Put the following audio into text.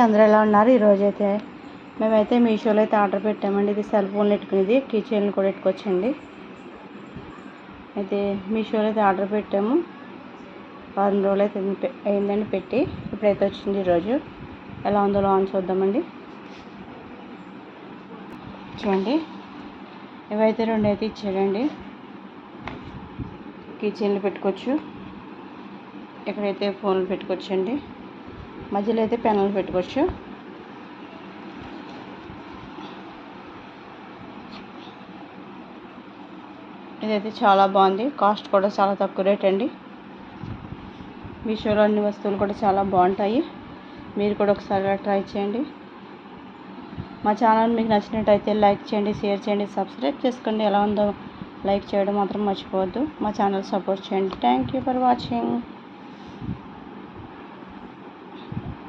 అందరూ ఎలా ఉన్నారు? ఈరోజైతే మేమైతే మీషోలో అయితే ఆర్డర్ పెట్టామండి. ఇది సెల్ ఫోన్లు పెట్టుకునేది, కీ చైన్లు కూడా పెట్టుకోవచ్చండి. అయితే మీషోలో అయితే ఆర్డర్ పెట్టాము. 10 రోజులు అయితే అయిందండి పెట్టి. ఇప్పుడైతే వచ్చింది ఈరోజు. ఎలా ఉందో లోన్ చూద్దామండి. చూడండి, ఇవైతే 2 అయితే ఇచ్చాడండి. కీ చైన్లు పెట్టుకోవచ్చు, ఇక్కడైతే ఫోన్లు పెట్టుకోవచ్చండి. మధ్యలో అయితే పెన్నులు పెట్టుకోవచ్చు. ఇదైతే చాలా బాగుంది. కాస్ట్ కూడా చాలా తక్కువ రేట్ అండి. మీషోలో అన్ని వస్తువులు కూడా చాలా బాగుంటాయి. మీరు కూడా ఒకసారి ట్రై చేయండి. మా ఛానల్ మీకు నచ్చినట్టయితే లైక్ చేయండి, షేర్ చేయండి, సబ్స్క్రైబ్ చేసుకోండి. ఎలా ఉందో లైక్ చేయడం మాత్రం మర్చిపోవద్దు. మా ఛానల్ సపోర్ట్ చేయండి. Thank you for watching.